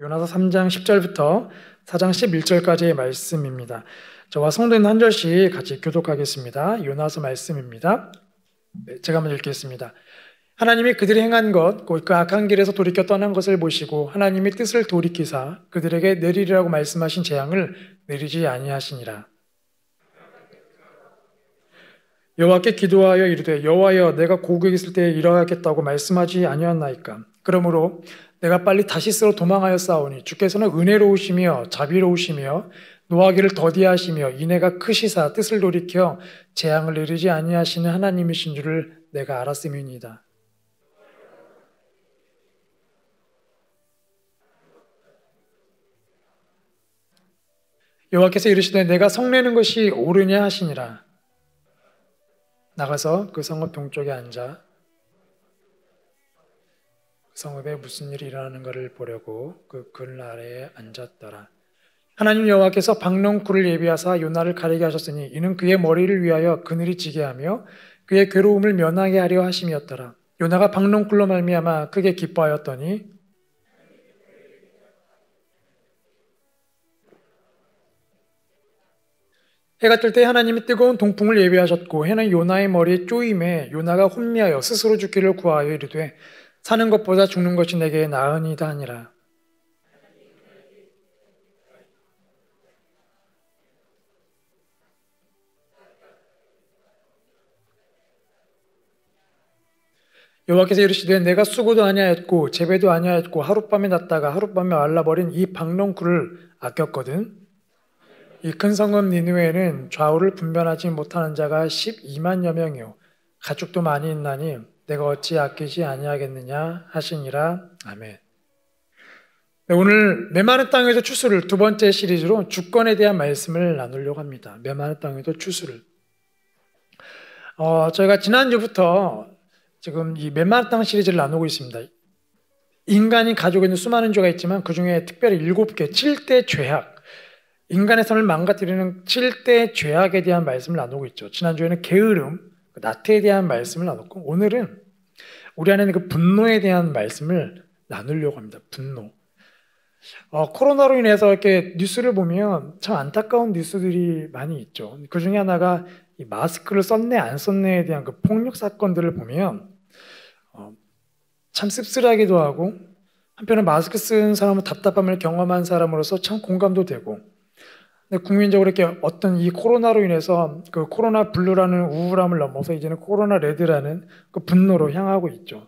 요나서 3장 10절부터 4장 11절까지의 말씀입니다. 저와 성도님 한 절씩 같이 교독하겠습니다. 요나서 말씀입니다. 제가 먼저 읽겠습니다. 하나님이 그들이 행한 것, 곧 그 악한 길에서 돌이켜 떠난 것을 보시고 하나님의 뜻을 돌이키사 그들에게 내리리라고 말씀하신 재앙을 내리지 아니하시니라. 여호와께 기도하여 이르되 여호와여 내가 고국에 있을 때에 이러하겠다고 말씀하지 아니었나이까. 그러므로 내가 빨리 다시스로 도망하여 싸우니 주께서는 은혜로우시며 자비로우시며 노하기를 더디하시며 인애가 크시사 뜻을 돌이켜 재앙을 내리지 아니하시는 하나님이신 줄을 내가 알았음이니이다. 여호와께서 이르시되 내가 성내는 것이 옳으냐 하시니라. 나가서 그 성읍 동쪽에 앉아 그 성읍에 무슨 일이 일어나는가를 보려고 그 그늘 아래에 앉았더라. 하나님 여호와께서 박넝쿨을 예비하사 요나를 가리게 하셨으니 이는 그의 머리를 위하여 그늘이 지게 하며 그의 괴로움을 면하게 하려 하심이었더라. 요나가 박넝쿨로 말미암아 크게 기뻐하였더니 해가 뜰 때 하나님이 뜨거운 동풍을 예비하셨고 해는 요나의 머리에 쪼임에 요나가 혼미하여 스스로 죽기를 구하여 이르되 사는 것보다 죽는 것이 내게 나으니이다 하니라. 여호와께서 이르시되 내가 수고도 아니하였고 재배도 아니하였고 하룻밤에 났다가 하룻밤에 말라버린 이 박넝쿨을 아꼈거든. 이 큰 성읍 니느웨에는 좌우를 분별하지 못하는 자가 12만여 명이요 가축도 많이 있나니 내가 어찌 아끼지 아니하겠느냐 하시니라. 아멘. 네, 오늘 메마른 땅에도 추수를 두 번째 시리즈로 주권에 대한 말씀을 나누려고 합니다. 메마른 땅에도 추수를. 저희가 지난주부터 지금 이 메마른 땅 시리즈를 나누고 있습니다. 인간이 가지고 있는 수많은 죄가 있지만 그 중에 특별히 7개, 7대 죄악, 인간의 삶을 망가뜨리는 7대 죄악에 대한 말씀을 나누고 있죠. 지난주에는 게으름, 나태에 대한 말씀을 나눴고 오늘은 우리 안에 있는 그 분노에 대한 말씀을 나누려고 합니다. 분노. 코로나로 인해서 이렇게 뉴스를 보면 참 안타까운 뉴스들이 많이 있죠. 그 중에 하나가 이 마스크를 썼네 안 썼네에 대한 그 폭력 사건들을 보면 참 씁쓸하기도 하고 한편은 마스크 쓴 사람은 답답함을 경험한 사람으로서 참 공감도 되고 근데 국민적으로 이렇게 어떤 이 코로나로 인해서 그 코로나 블루라는 우울함을 넘어서 이제는 코로나 레드라는 그 분노로 향하고 있죠.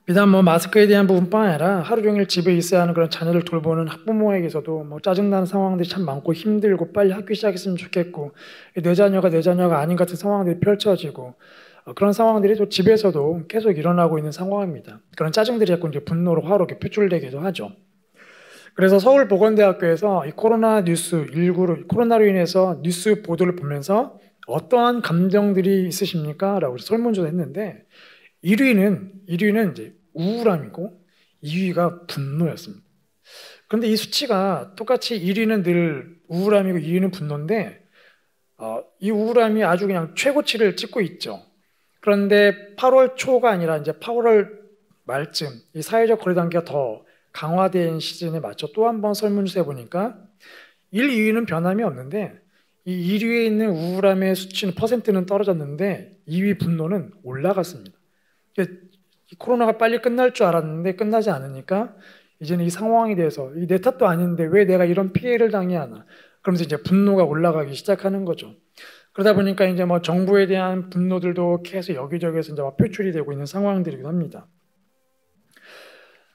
비단 마스크에 대한 부분뿐 아니라 하루 종일 집에 있어야 하는 그런 자녀를 돌보는 학부모에게서도 짜증나는 상황들이 참 많고 힘들고 빨리 학교 시작했으면 좋겠고 내 자녀가 아닌 같은 상황들이 펼쳐지고 그런 상황들이 또 집에서도 계속 일어나고 있는 상황입니다. 그런 짜증들이 자꾸 이제 분노로 화로 이렇게 표출되기도 하죠. 그래서 서울보건대학교에서 이 코로나로 인해서 뉴스 보도를 보면서 어떠한 감정들이 있으십니까? 라고 설문조사 했는데 1위는 이제 우울함이고 2위가 분노였습니다. 그런데 이 수치가 똑같이 1위는 늘 우울함이고 2위는 분노인데 이 우울함이 아주 그냥 최고치를 찍고 있죠. 그런데 8월 초가 아니라 이제 8월 말쯤 이 사회적 거리단계가 더 강화된 시즌에 맞춰 또 한 번 설문조사해 보니까 1, 2위는 변함이 없는데 이 1위에 있는 우울함의 수치는 퍼센트는 떨어졌는데 2위 분노는 올라갔습니다. 코로나가 빨리 끝날 줄 알았는데 끝나지 않으니까 이제는 이 상황에 대해서 내 탓도 아닌데 왜 내가 이런 피해를 당해야 하나 그러면서 이제 분노가 올라가기 시작하는 거죠. 그러다 보니까 이제 정부에 대한 분노들도 계속 여기저기에서 이제 표출이 되고 있는 상황들이기도 합니다.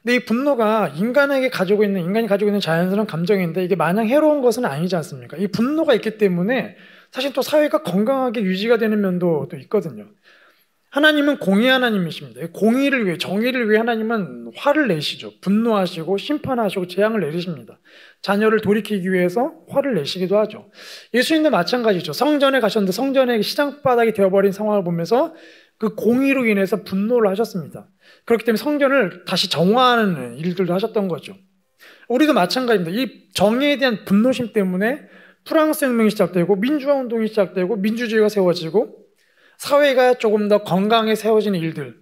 근데 이 분노가 인간이 가지고 있는 자연스러운 감정인데 이게 마냥 해로운 것은 아니지 않습니까? 이 분노가 있기 때문에 사실 또 사회가 건강하게 유지가 되는 면도 또 있거든요. 하나님은 공의 하나님이십니다. 공의를 위해, 정의를 위해 하나님은 화를 내시죠. 분노하시고 심판하시고 재앙을 내리십니다. 자녀를 돌이키기 위해서 화를 내시기도 하죠. 예수님도 마찬가지죠. 성전에 가셨는데 성전에 시장바닥이 되어버린 상황을 보면서 그 공의로 인해서 분노를 하셨습니다. 그렇기 때문에 성전을 다시 정화하는 일들도 하셨던 거죠. 우리도 마찬가지입니다. 이 정의에 대한 분노심 때문에 프랑스 혁명이 시작되고 민주화 운동이 시작되고 민주주의가 세워지고 사회가 조금 더 건강하게 세워지는 일들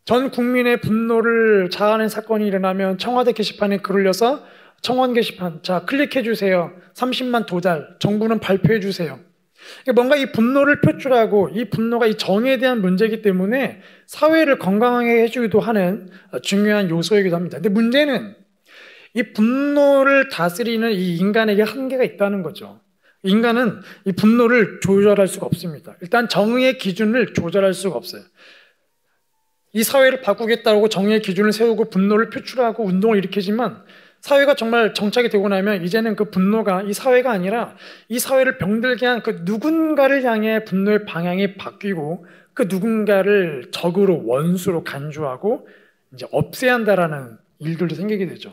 전 국민의 분노를 자아낸 사건이 일어나면 청와대 게시판에 글을 올려서 청원 게시판, 자, 클릭해 주세요. 30만 도달, 정부는 발표해 주세요. 뭔가 이 분노를 표출하고 이 분노가 이 정에 대한 문제이기 때문에 사회를 건강하게 해주기도 하는 중요한 요소이기도 합니다. 근데 문제는 이 분노를 다스리는 이 인간에게 한계가 있다는 거죠. 인간은 이 분노를 조절할 수가 없습니다. 일단 정의의 기준을 조절할 수가 없어요. 이 사회를 바꾸겠다고 정의의 기준을 세우고 분노를 표출하고 운동을 일으키지만 사회가 정말 정착이 되고 나면 이제는 그 분노가 이 사회가 아니라 이 사회를 병들게 한 그 누군가를 향해 분노의 방향이 바뀌고 그 누군가를 적으로 원수로 간주하고 이제 없애야 한다라는 일들도 생기게 되죠.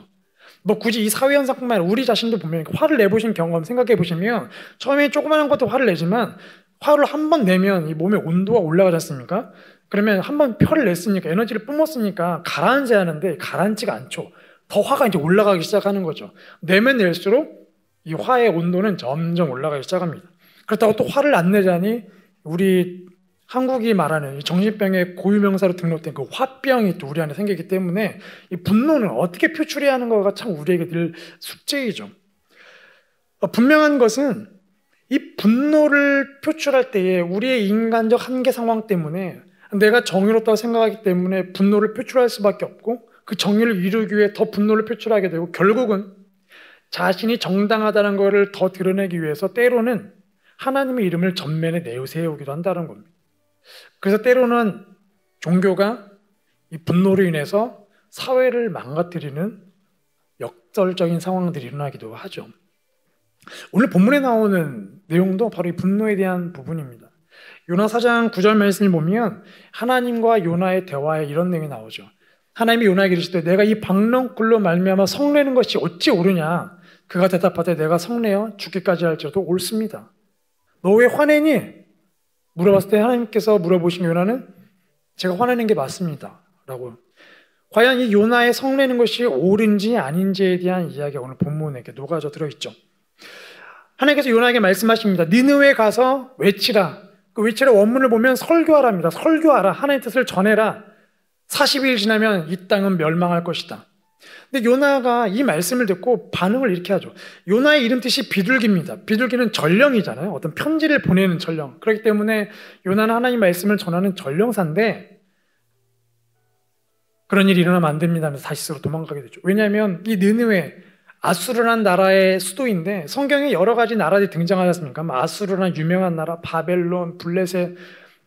뭐 굳이 이 사회 현상뿐만 아니라 우리 자신도 보면 화를 내보신 경험 생각해 보시면 처음에 조그마한 것도 화를 내지만 화를 한 번 내면 이 몸의 온도가 올라가지 않습니까? 그러면 한 번 표를 냈으니까 에너지를 뿜었으니까 가라앉아야 하는데 가라앉지가 않죠. 더 화가 이제 올라가기 시작하는 거죠. 내면 낼수록 이 화의 온도는 점점 올라가기 시작합니다. 그렇다고 또 화를 안 내자니 우리 한국이 말하는 정신병의 고유명사로 등록된 그 화병이 또 우리 안에 생기기 때문에 이 분노는 어떻게 표출해야 하는 거가 참 우리에게 늘 숙제이죠. 분명한 것은 이 분노를 표출할 때에 우리의 인간적 한계 상황 때문에 내가 정의롭다고 생각하기 때문에 분노를 표출할 수밖에 없고 그 정의를 이루기 위해 더 분노를 표출하게 되고 결국은 자신이 정당하다는 것을 더 드러내기 위해서 때로는 하나님의 이름을 전면에 내세우기도 한다는 겁니다. 그래서 때로는 종교가 이 분노로 인해서 사회를 망가뜨리는 역설적인 상황들이 일어나기도 하죠. 오늘 본문에 나오는 내용도 바로 이 분노에 대한 부분입니다. 요나 4장 9절 말씀을 보면 하나님과 요나의 대화에 이런 내용이 나오죠. 하나님이 요나에게 이르시되 내가 이 박렁꿀로 말미암아 성내는 것이 어찌 옳으냐. 그가 대답하되 내가 성내어 죽기까지 할지라도 옳습니다. 너 왜 화내니? 물어봤을 때 하나님께서 물어보신 요나는 제가 화내는 게 맞습니다 라고. 과연 이 요나의 성내는 것이 옳은지 아닌지에 대한 이야기가 오늘 본문에 이렇게 녹아져 들어있죠. 하나님께서 요나에게 말씀하십니다. 니느웨 가서 외치라. 그 외치라 원문을 보면 설교하라입니다. 설교하라. 하나님의 뜻을 전해라. 40일 지나면 이 땅은 멸망할 것이다. 근데 요나가 이 말씀을 듣고 반응을 이렇게 하죠. 요나의 이름 뜻이 비둘기입니다. 비둘기는 전령이잖아요. 어떤 편지를 보내는 전령. 그렇기 때문에 요나는 하나님 말씀을 전하는 전령사인데 그런 일이 일어나면 안 됩니다 하면서 다시스로 도망가게 되죠. 왜냐하면 이 느느웨 아수르라는 나라의 수도인데 성경에 여러 가지 나라들이 등장하지 않습니까? 아수르라는 유명한 나라, 바벨론, 블레셋.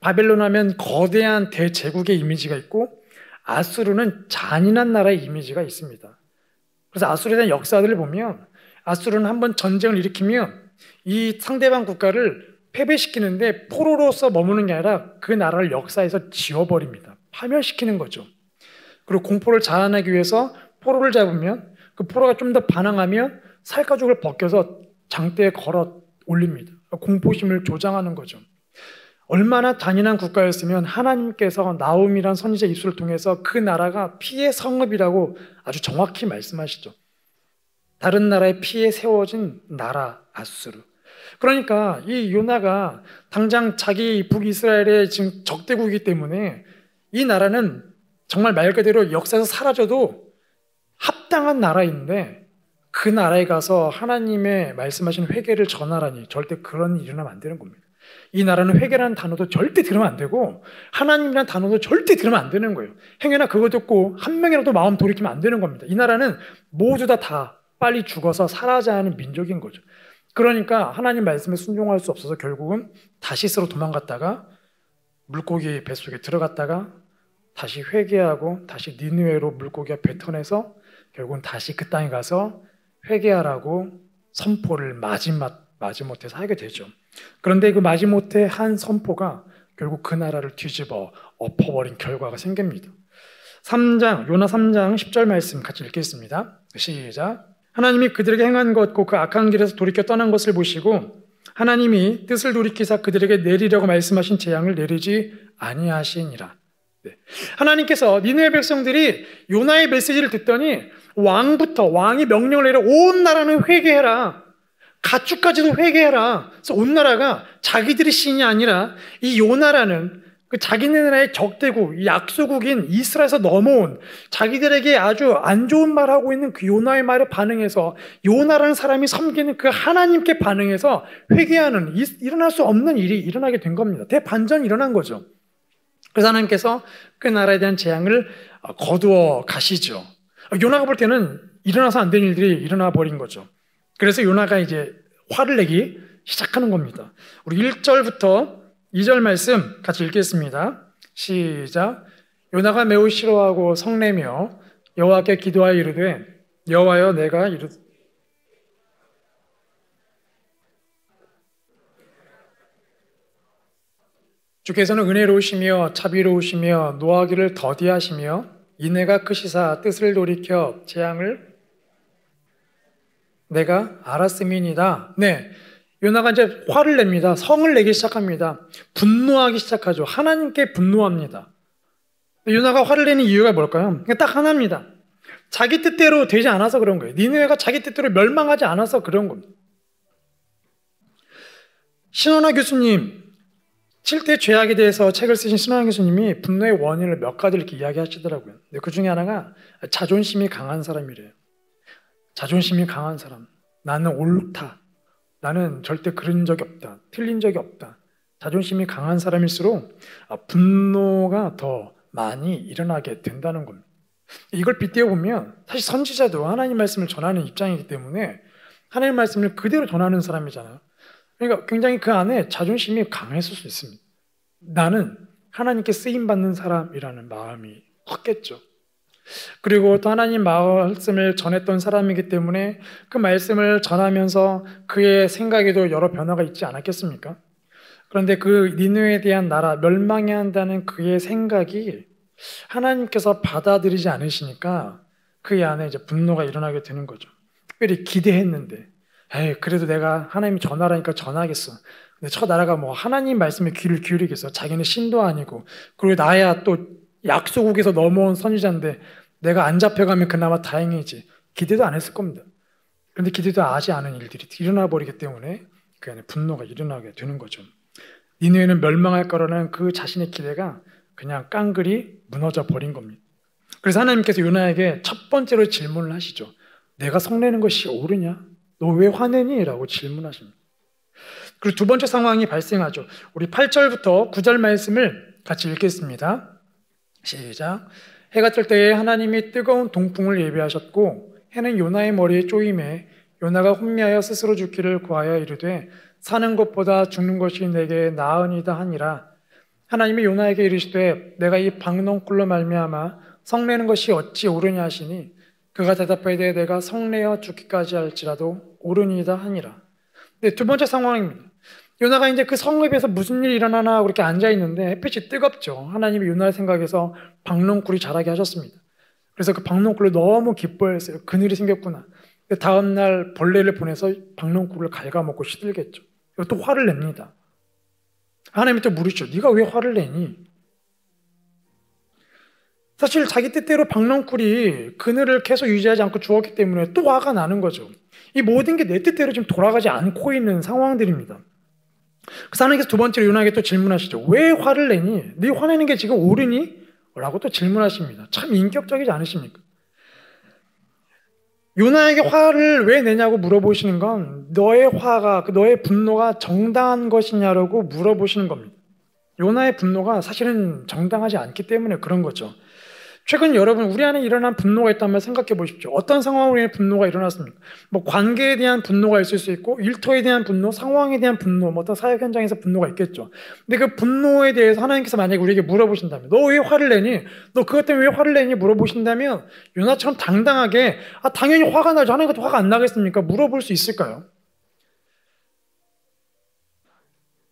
바벨론 하면 거대한 대제국의 이미지가 있고 아수르는 잔인한 나라의 이미지가 있습니다. 그래서 아수르에 대한 역사들을 보면 아수르는 한번 전쟁을 일으키면 이 상대방 국가를 패배시키는데 포로로서 머무는 게 아니라 그 나라를 역사에서 지워버립니다. 파멸시키는 거죠. 그리고 공포를 자아내기 위해서 포로를 잡으면 그 포로가 좀 더 반항하면 살가죽을 벗겨서 장대에 걸어 올립니다. 공포심을 조장하는 거죠. 얼마나 잔인한 국가였으면 하나님께서 나홈이란 선지자 입술을 통해서 그 나라가 피의 성읍이라고 아주 정확히 말씀하시죠. 다른 나라의 피에 세워진 나라 아수르. 그러니까 이 요나가 당장 자기 북이스라엘의 지금 적대국이기 때문에 이 나라는 정말 말 그대로 역사에서 사라져도 합당한 나라인데 그 나라에 가서 하나님의 말씀하신 회개를 전하라니 절대 그런 일이 일어나면 안 되는 겁니다. 이 나라는 회개라는 단어도 절대 들으면 안 되고 하나님이라는 단어도 절대 들으면 안 되는 거예요. 행여나 그거 듣고 한 명이라도 마음 돌이키면 안 되는 겁니다. 이 나라는 모두 다 빨리 죽어서 사라져야 하는 민족인 거죠. 그러니까 하나님 말씀에 순종할 수 없어서 결국은 다시스로 도망갔다가 물고기 뱃속에 들어갔다가 다시 회개하고 다시 니느웨로 물고기가 뱉어내서 결국은 다시 그 땅에 가서 회개하라고 선포를 마지못해서 하게 되죠. 그런데 그 마지못해 한 선포가 결국 그 나라를 뒤집어 엎어버린 결과가 생깁니다. 요나 3장 10절 말씀 같이 읽겠습니다. 시작. 하나님이 그들에게 행한 것고 그 악한 길에서 돌이켜 떠난 것을 보시고 하나님이 뜻을 돌이키사 그들에게 내리려고 말씀하신 재앙을 내리지 아니하시니라. 네. 하나님께서 니느웨 백성들이 요나의 메시지를 듣더니 왕이 명령을 내려 온 나라는 회개해라. 가축까지도 회개해라. 그래서 온 나라가 자기들의 신이 아니라 이 요나라는 그 자기네나라의 적대국, 이 약소국인 이스라엘에서 넘어온 자기들에게 아주 안 좋은 말하고 있는 그 요나의 말에 반응해서 요나라는 사람이 섬기는 그 하나님께 반응해서 회개하는 일어날 수 없는 일이 일어나게 된 겁니다. 대반전이 일어난 거죠. 그래서 하나님께서 그 나라에 대한 재앙을 거두어 가시죠. 요나가 볼 때는 일어나서 안 되는 일들이 일어나 버린 거죠. 그래서 요나가 이제 화를 내기 시작하는 겁니다. 우리 1절부터 2절 말씀 같이 읽겠습니다. 시작. 요나가 매우 싫어하고 성내며 여호와께 기도하여 이르되 여호와여 내가 주께서는 은혜로우시며 자비로우시며 노하기를 더디하시며 인애가 크시사 뜻을 돌이켜 재앙을 내가 알았음이니이다. 네, 요나가 이제 화를 냅니다. 성을 내기 시작합니다. 분노하기 시작하죠. 하나님께 분노합니다. 요나가 화를 내는 이유가 뭘까요? 딱 하나입니다. 자기 뜻대로 되지 않아서 그런 거예요. 니느웨가 자기 뜻대로 멸망하지 않아서 그런 겁니다. 신원화 교수님, 7대 죄악에 대해서 책을 쓰신 신원화 교수님이 분노의 원인을 몇 가지를 이렇게 이야기하시더라고요. 근데 그 중에 하나가 자존심이 강한 사람이래요. 자존심이 강한 사람. 나는 옳다. 나는 절대 그런 적이 없다. 틀린 적이 없다. 자존심이 강한 사람일수록 분노가 더 많이 일어나게 된다는 겁니다. 이걸 빗대어 보면 사실 선지자도 하나님 말씀을 전하는 입장이기 때문에 하나님 말씀을 그대로 전하는 사람이잖아요. 그러니까 굉장히 그 안에 자존심이 강했을 수 있습니다. 나는 하나님께 쓰임받는 사람이라는 마음이 컸겠죠. 그리고 또 하나님 말씀을 전했던 사람이기 때문에 그 말씀을 전하면서 그의 생각에도 여러 변화가 있지 않았겠습니까? 그런데 그 니느웨에 대한 나라, 멸망해야 한다는 그의 생각이 하나님께서 받아들이지 않으시니까 그 안에 이제 분노가 일어나게 되는 거죠. 특별히 기대했는데, 그래도 내가 하나님이 전하라니까 전하겠어. 근데 저 나라가 뭐 하나님 말씀에 귀를 기울이겠어. 자기는 신도 아니고, 그리고 나야 또 약소국에서 넘어온 선지자인데 내가 안 잡혀가면 그나마 다행이지. 기대도 안 했을 겁니다. 그런데 기대도 하지 않은 일들이 일어나 버리기 때문에 그 안에 분노가 일어나게 되는 거죠. 니느웨는 멸망할 거라는 그 자신의 기대가 그냥 깡그리 무너져 버린 겁니다. 그래서 하나님께서 요나에게 첫 번째로 질문을 하시죠. 내가 성내는 것이 옳으냐? 너 왜 화내니? 라고 질문하십니다. 그리고 두 번째 상황이 발생하죠. 우리 8절부터 9절 말씀을 같이 읽겠습니다. 시작. 해가 뜰 때에 하나님이 뜨거운 동풍을 예비하셨고 해는 요나의 머리에 쪼임에 요나가 혼미하여 스스로 죽기를 구하여 이르되 사는 것보다 죽는 것이 내게 나으니이다 하니라. 하나님이 요나에게 이르시되 내가 이 박농쿨로 말미암아 성내는 것이 어찌 옳으냐 하시니 그가 대답하되 내가 성내어 죽기까지 할지라도 옳으니이다 하니라. 네, 두 번째 상황입니다. 요나가 이제 그 성읍에서 무슨 일이 일어나나 그렇게 앉아있는데 햇빛이 뜨겁죠. 하나님이 요나의 생각에서 박농쿨이 자라게 하셨습니다. 그래서 그 박농쿨을 너무 기뻐했어요. 그늘이 생겼구나. 다음날 벌레를 보내서 박농쿨을 갉아먹고 시들겠죠. 또 화를 냅니다. 하나님이 또 물으시죠. 네가 왜 화를 내니? 사실 자기 뜻대로 박농쿨이 그늘을 계속 유지하지 않고 죽었기 때문에 또 화가 나는 거죠. 이 모든 게 내 뜻대로 지금 돌아가지 않고 있는 상황들입니다. 그래서 하나님께서 두 번째로 요나에게 또 질문하시죠. 왜 화를 내니? 네 화내는 게 지금 옳으니? 라고 또 질문하십니다. 참 인격적이지 않으십니까? 요나에게 화를 왜 내냐고 물어보시는 건 너의 화가, 너의 분노가 정당한 것이냐라고 물어보시는 겁니다. 요나의 분노가 사실은 정당하지 않기 때문에 그런 거죠. 최근 여러분 우리 안에 일어난 분노가 있다면 생각해 보십시오. 어떤 상황으로 인해 분노가 일어났습니까? 뭐 관계에 대한 분노가 있을 수 있고 일터에 대한 분노, 상황에 대한 분노, 뭐 어떤 사회 현장에서 분노가 있겠죠. 근데 그 분노에 대해서 하나님께서 만약에 우리에게 물어보신다면 너 왜 화를 내니? 너 그것 때문에 왜 화를 내니? 물어보신다면 요나처럼 당당하게 당연히 화가 나죠. 하나님께서 화가 안 나겠습니까? 물어볼 수 있을까요?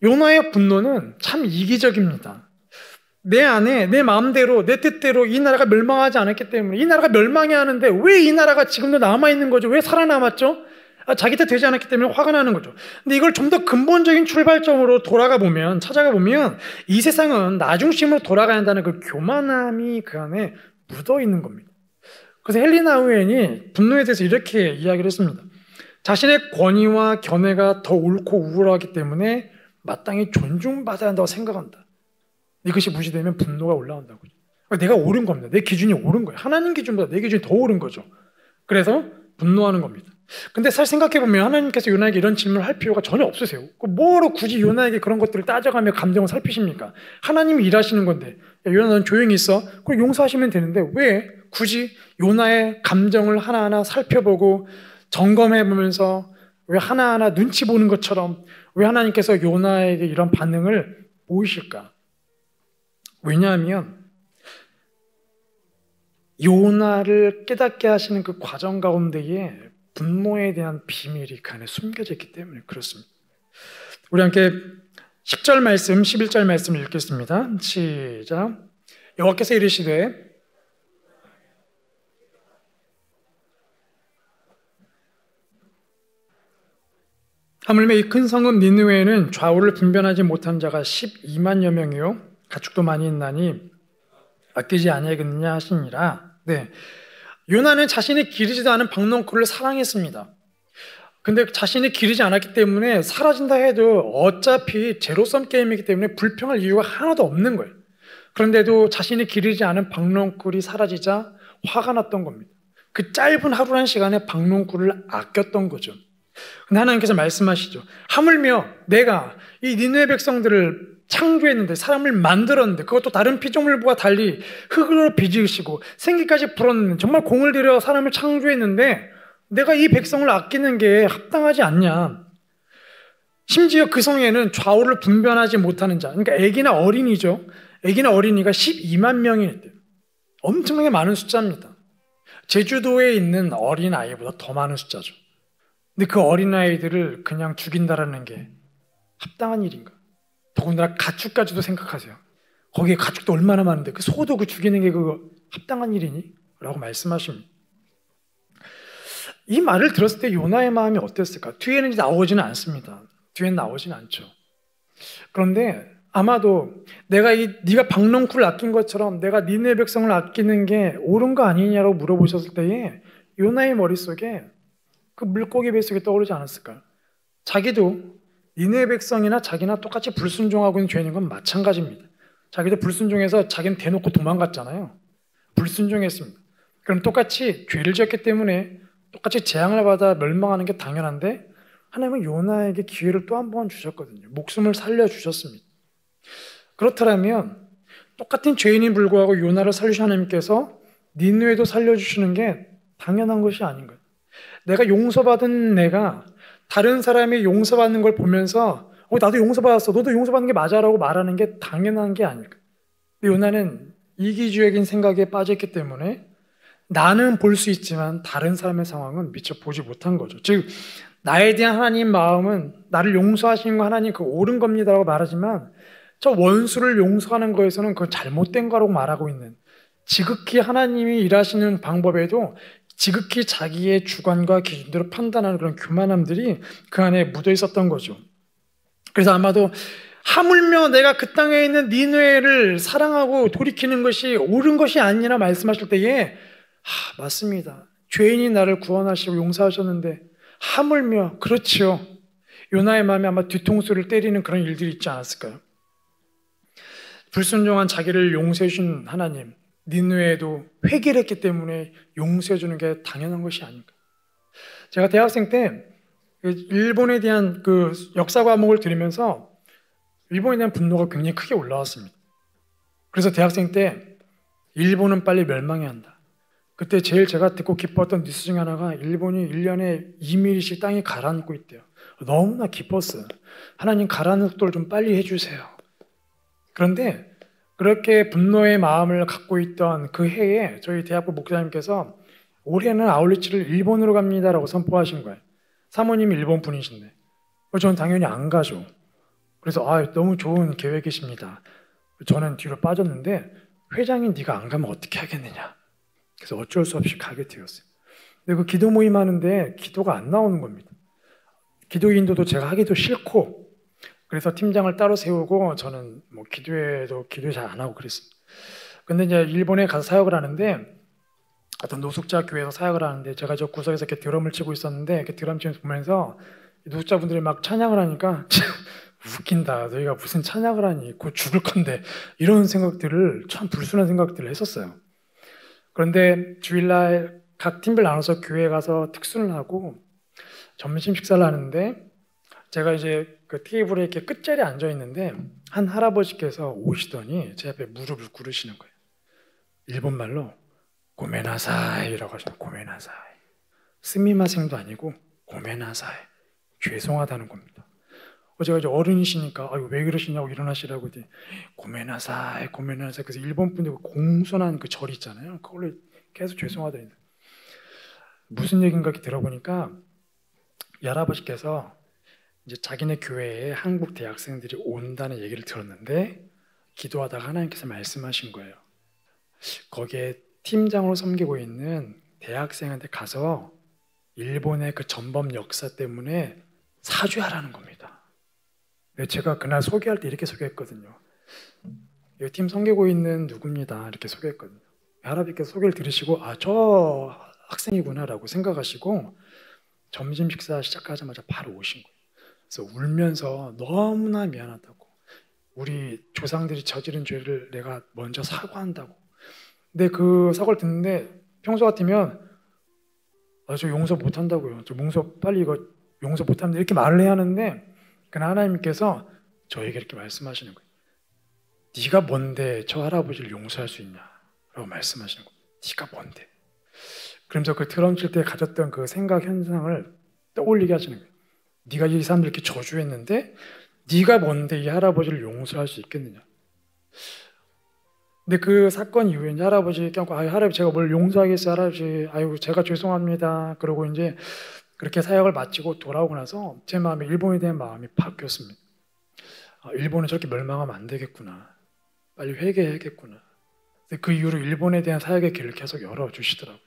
요나의 분노는 참 이기적입니다. 내 안에 내 마음대로 내 뜻대로 이 나라가 멸망하지 않았기 때문에 이 나라가 멸망해야 하는데 왜 이 나라가 지금도 남아있는 거죠? 왜 살아남았죠? 자기 뜻 되지 않았기 때문에 화가 나는 거죠. 근데 이걸 좀 더 근본적인 출발점으로 돌아가 보면 찾아가 보면 이 세상은 나 중심으로 돌아가야 한다는 그 교만함이 그 안에 묻어 있는 겁니다. 그래서 헬리나 우엔이 분노에 대해서 이렇게 이야기를 했습니다. 자신의 권위와 견해가 더 옳고 우월하기 때문에 마땅히 존중받아야 한다고 생각한다. 이것이 무시되면 분노가 올라온다고. 내가 옳은 겁니다. 내 기준이 옳은 거예요. 하나님 기준보다 내 기준이 더 옳은 거죠. 그래서 분노하는 겁니다. 근데 사실 생각해보면 하나님께서 요나에게 이런 질문을 할 필요가 전혀 없으세요. 뭐로 굳이 요나에게 그런 것들을 따져가며 감정을 살피십니까? 하나님이 일하시는 건데, 야, 요나 넌 조용히 있어. 그럼 용서하시면 되는데 왜 굳이 요나의 감정을 하나하나 살펴보고 점검해보면서 왜 하나하나 눈치 보는 것처럼 왜 하나님께서 요나에게 이런 반응을 보이실까? 왜냐하면 요나를 깨닫게 하시는 그 과정 가운데에 분노에 대한 비밀이 그 안에 숨겨져 있기 때문에 그렇습니다. 우리 함께 10절 말씀, 11절 말씀을 읽겠습니다. 시작. 여호와께서 이르시되 하물며 이 큰 성읍 니느웨에는 좌우를 분별하지 못한 자가 12만여 명이요 가축도 많이 있나니 아끼지 아니하겠느냐 하시니라. 네, 요나는 자신이 기르지도 않은 박농쿨을 사랑했습니다. 근데 자신이 기르지 않았기 때문에 사라진다 해도 어차피 제로섬 게임이기 때문에 불평할 이유가 하나도 없는 거예요. 그런데도 자신이 기르지 않은 박농쿨이 사라지자 화가 났던 겁니다. 그 짧은 하루란 시간에 박농쿨을 아꼈던 거죠. 근데 하나님께서 말씀하시죠. 하물며 내가 이 니느웨 백성들을 창조했는데, 사람을 만들었는데, 그것도 다른 피조물과 달리 흙으로 빚으시고 생기까지 불었는데, 정말 공을 들여 사람을 창조했는데 내가 이 백성을 아끼는 게 합당하지 않냐. 심지어 그 성에는 좌우를 분별하지 못하는 자, 그러니까 애기나 어린이죠. 애기나 어린이가 12만 명이 있대요. 엄청나게 많은 숫자입니다. 제주도에 있는 어린아이보다 더 많은 숫자죠. 근데 그 어린아이들을 그냥 죽인다라는 게 합당한 일인가? 더군다나 가축까지도 생각하세요. 거기에 가축도 얼마나 많은데 그 소도 그 죽이는 게 그거 합당한 일이니? 라고 말씀하십니다. 이 말을 들었을 때 요나의 마음이 어땠을까? 뒤에는 이제 나오지는 않습니다. 뒤에는 나오지는 않죠. 그런데 아마도 네가 박농쿨을 아낀 것처럼 내가 니느웨 백성을 아끼는 게 옳은 거 아니냐고 물어보셨을 때에 요나의 머릿속에 그 물고기 뱃속에 떠오르지 않았을까요? 자기도 니느웨 백성이나 자기나 똑같이 불순종하고 있는 죄인인 건 마찬가지입니다. 자기도 불순종해서 자기는 대놓고 도망갔잖아요. 불순종했습니다. 그럼 똑같이 죄를 지었기 때문에 똑같이 재앙을 받아 멸망하는 게 당연한데 하나님은 요나에게 기회를 또 한 번 주셨거든요. 목숨을 살려주셨습니다. 그렇다면 똑같은 죄인이 불구하고 요나를 살리신 하나님께서 니느웨도 살려주시는 게 당연한 것이 아닌가요? 내가 용서받은 내가 다른 사람이 용서받는 걸 보면서 나도 용서받았어, 너도 용서받는 게 맞아라고 말하는 게 당연한 게 아닐까? 요나는 이기주의적인 생각에 빠졌기 때문에 나는 볼 수 있지만 다른 사람의 상황은 미처 보지 못한 거죠. 즉 나에 대한 하나님 마음은 나를 용서하시는 거 하나님 그 옳은 겁니다라고 말하지만 저 원수를 용서하는 거에서는 그건 잘못된 거라고 말하고 있는, 지극히 하나님이 일하시는 방법에도 지극히 자기의 주관과 기준대로 판단하는 그런 교만함들이 그 안에 묻어 있었던 거죠. 그래서 아마도 하물며 내가 그 땅에 있는 니느웨를 사랑하고 돌이키는 것이 옳은 것이 아니라 말씀하실 때에 맞습니다. 죄인이 나를 구원하시고 용서하셨는데 하물며 그렇지요. 요나의 마음에 아마 뒤통수를 때리는 그런 일들이 있지 않았을까요? 불순종한 자기를 용서해 주신 하나님, 니느웨에도 회개를 했기 때문에 용서해 주는 게 당연한 것이 아닌가. 제가 대학생 때 일본에 대한 그 역사 과목을 들으면서 일본에 대한 분노가 굉장히 크게 올라왔습니다. 그래서 대학생 때 일본은 빨리 멸망해야 한다. 그때 제일 제가 듣고 기뻤던 뉴스 중에 하나가 일본이 1년에 2mm씩 땅이 가라앉고 있대요. 너무나 기뻤어요. 하나님 가라앉는 속도를 좀 빨리 해주세요. 그런데 그렇게 분노의 마음을 갖고 있던 그 해에 저희 대학부 목사님께서 올해는 아울리치를 일본으로 갑니다라고 선포하신 거예요. 사모님이 일본 분이신데 저는 당연히 안 가죠. 그래서 너무 좋은 계획이십니다. 저는 뒤로 빠졌는데 회장이 네가 안 가면 어떻게 하겠느냐. 그래서 어쩔 수 없이 가게 되었어요. 근데 그 기도 모임 하는데 기도가 안 나오는 겁니다. 기도 인도도 제가 하기도 싫고, 그래서 팀장을 따로 세우고 저는 뭐 기도회 잘 안 하고 그랬습니다. 근데 이제 일본에 가서 사역을 하는데 어떤 노숙자 교회에서 사역을 하는데 제가 저 구석에서 이렇게 드럼을 치고 있었는데 이렇게 드럼 치면서 보면서 노숙자분들이 막 찬양을 하니까 웃긴다. 너희가 무슨 찬양을 하니? 곧 죽을 건데. 이런 생각들을, 참 불순한 생각들을 했었어요. 그런데 주일날 각 팀별 나눠서 교회에 가서 특순을 하고 점심 식사를 하는데, 제가 이제 그 테이블에 이렇게 끝자리에 앉아 있는데 한 할아버지께서 오시더니 제 앞에 무릎을 꿇으시는 거예요. 일본말로 고메나사이라고 하시는 거예요. 고메나사이. 스미마생도 아니고 고메나사이. 죄송하다는 겁니다. 제가 이제 어른이시니까 아유 왜 그러시냐고 일어나시라고 했더니 고메나사이 고메나사이. 그래서 일본 분들 공손한 그 절 있잖아요. 그걸로 계속 죄송하다니. 무슨 얘기인가 이렇게 들어보니까 이 할아버지께서 이제 자기네 교회에 한국 대학생들이 온다는 얘기를 들었는데 기도하다가 하나님께서 말씀하신 거예요. 거기에 팀장으로 섬기고 있는 대학생한테 가서 일본의 그 전범 역사 때문에 사죄하라는 겁니다. 제가 그날 소개할 때 이렇게 소개했거든요. 이 팀 섬기고 있는 누구입니다. 이렇게 소개했거든요. 할아버지께서 소개를 들으시고 아, 저 학생이구나라고 생각하시고 점심 식사 시작하자마자 바로 오신 거예요. 그래서 울면서 너무나 미안하다고, 우리 조상들이 저지른 죄를 내가 먼저 사과한다고. 근데 그 사과를 듣는데 평소 같으면 아, 저 용서 못한다고요. 저 빨리 이거 용서 못합니다. 이렇게 말을 해야 하는데 그러나 하나님께서 저에게 이렇게 말씀하시는 거예요. 네가 뭔데 저 할아버지를 용서할 수 있냐? 라고 말씀하시는 거예요. 네가 뭔데? 그러면서 그 드럼 칠 때 가졌던 그 생각 현상을 떠올리게 하시는 거예요. 네가 이 사람들 이렇게 저주했는데 네가 뭔데 이 할아버지를 용서할 수 있겠느냐? 근데 그 사건 이후에 이제 할아버지 껴안고 아유 할아버지 제가 뭘 용서하겠어요 할아버지 아유 제가 죄송합니다. 그러고 이제 그렇게 사역을 마치고 돌아오고 나서 제 마음에 일본에 대한 마음이 바뀌었습니다. 아, 일본은 저렇게 멸망하면 안 되겠구나. 빨리 회개해야겠구나. 그 이후로 일본에 대한 사역의 길을 계속 열어주시더라고요.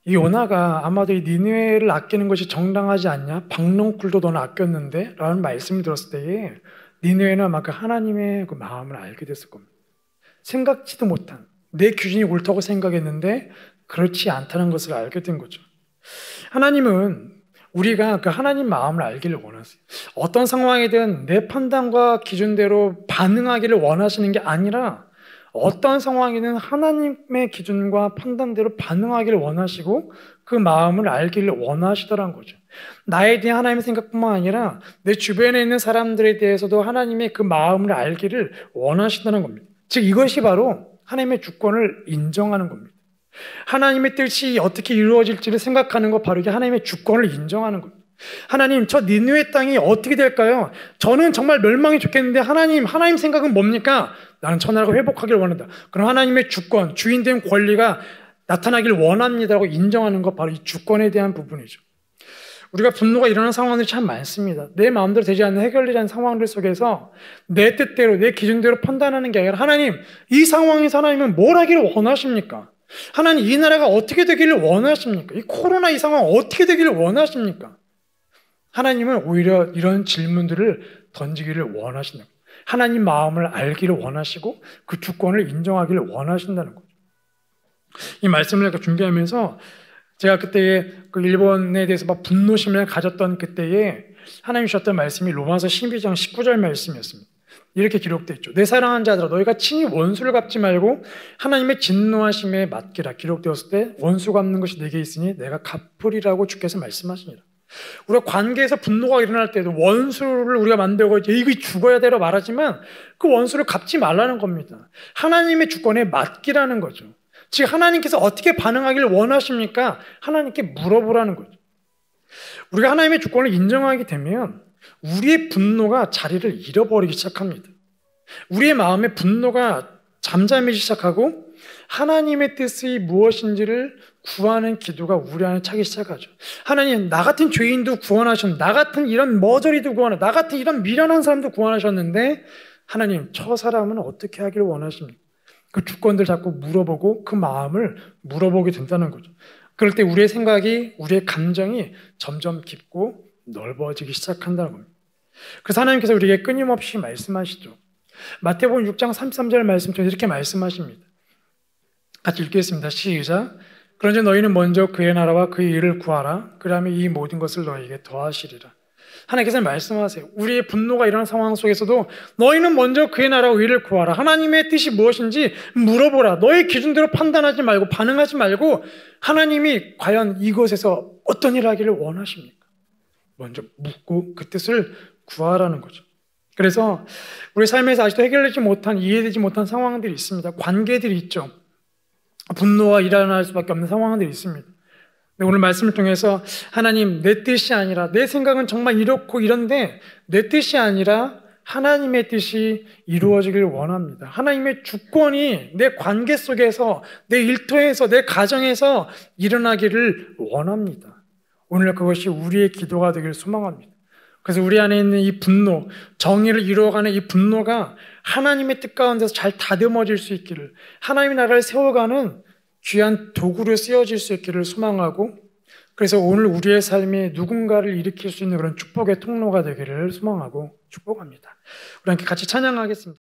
이 요나가 아마도 이 니느웨를 아끼는 것이 정당하지 않냐? 박넝쿨도 너는 아꼈는데? 라는 말씀을 들었을 때에 니느웨는 아마 그 하나님의 그 마음을 알게 됐을 겁니다. 생각지도 못한, 내 기준이 옳다고 생각했는데 그렇지 않다는 것을 알게 된 거죠. 하나님은 우리가 그 하나님 마음을 알기를 원하세요. 어떤 상황이든 내 판단과 기준대로 반응하기를 원하시는 게 아니라 어떤 상황이든 하나님의 기준과 판단대로 반응하기를 원하시고 그 마음을 알기를 원하시더란 거죠. 나에 대한 하나님의 생각뿐만 아니라 내 주변에 있는 사람들에 대해서도 하나님의 그 마음을 알기를 원하시다는 겁니다. 즉 이것이 바로 하나님의 주권을 인정하는 겁니다. 하나님의 뜻이 어떻게 이루어질지를 생각하는 것, 바로 이게 하나님의 주권을 인정하는 겁니다. 하나님, 저 니느웨 땅이 어떻게 될까요? 저는 정말 멸망이 좋겠는데 하나님 생각은 뭡니까? 나는 천하가 회복하기를 원한다. 그럼 하나님의 주권, 주인된 권리가 나타나기를 원합니다라고 인정하는 것, 바로 이 주권에 대한 부분이죠. 우리가 분노가 일어나는 상황들이 참 많습니다. 내 마음대로 되지 않는 해결되지 상황들 속에서 내 뜻대로, 내 기준대로 판단하는 게 아니라 하나님, 이 상황에서 하나님은 뭘 하기를 원하십니까? 하나님, 이 나라가 어떻게 되기를 원하십니까? 이 코로나 이 상황 어떻게 되기를 원하십니까? 하나님은 오히려 이런 질문들을 던지기를 원하신다. 하나님 마음을 알기를 원하시고 그 주권을 인정하기를 원하신다는 거죠. 이 말씀을 준비하면서 제가 그때에 그 일본에 대해서 막 분노심을 가졌던 그때에 하나님 주셨던 말씀이 로마서 12장 19절 말씀이었습니다. 이렇게 기록되어 있죠. 내 사랑하는 자들아 너희가 친히 원수를 갚지 말고 하나님의 진노하심에 맡기라. 기록되었을 때 원수 갚는 것이 내게 있으니 내가 갚으리라고 주께서 말씀하시니라. 우리가 관계에서 분노가 일어날 때도 원수를 우리가 만들고 이거 죽어야 되라 말하지만 그 원수를 갚지 말라는 겁니다. 하나님의 주권에 맡기라는 거죠. 즉 하나님께서 어떻게 반응하기를 원하십니까? 하나님께 물어보라는 거죠. 우리가 하나님의 주권을 인정하게 되면 우리의 분노가 자리를 잃어버리기 시작합니다. 우리의 마음에 분노가 잠잠해지기 시작하고 하나님의 뜻이 무엇인지를 구하는 기도가 우리 안에 차기 시작하죠. 하나님, 나 같은 죄인도 구원하셨는데, 나 같은 이런 머저리도 구원하셨는데, 나 같은 이런 미련한 사람도 구원하셨는데 하나님, 저 사람은 어떻게 하기를 원하십니까? 그 주권들 자꾸 물어보고 그 마음을 물어보게 된다는 거죠. 그럴 때 우리의 생각이, 우리의 감정이 점점 깊고 넓어지기 시작한다는 겁니다. 그래서 하나님께서 우리에게 끊임없이 말씀하시죠. 마태복음 6장 33절 말씀처럼 이렇게 말씀하십니다. 같이 읽겠습니다. 시작. 그런즉 너희는 먼저 그의 나라와 그의 일을 구하라. 그러면 이 모든 것을 너희에게 더하시리라. 하나님께서 말씀하세요. 우리의 분노가 일어나는 상황 속에서도 너희는 먼저 그의 나라와 의를 구하라. 하나님의 뜻이 무엇인지 물어보라. 너의 기준대로 판단하지 말고 반응하지 말고 하나님이 과연 이것에서 어떤 일을 하기를 원하십니까? 먼저 묻고 그 뜻을 구하라는 거죠. 그래서 우리 삶에서 아직도 해결되지 못한, 이해되지 못한 상황들이 있습니다. 관계들이 있죠. 분노가 일어날 수밖에 없는 상황들이 있습니다. 오늘 말씀을 통해서 하나님, 내 뜻이 아니라, 내 생각은 정말 이렇고 이런데 내 뜻이 아니라 하나님의 뜻이 이루어지길 원합니다. 하나님의 주권이 내 관계 속에서, 내 일터에서, 내 가정에서 일어나기를 원합니다. 오늘 그것이 우리의 기도가 되기를 소망합니다. 그래서 우리 안에 있는 이 분노, 정의를 이루어가는 이 분노가 하나님의 뜻 가운데서 잘 다듬어질 수 있기를, 하나님의 나라를 세워가는 귀한 도구로 쓰여질 수 있기를 소망하고, 그래서 오늘 우리의 삶에 누군가를 일으킬 수 있는 그런 축복의 통로가 되기를 소망하고 축복합니다. 우리 함께 같이 찬양하겠습니다.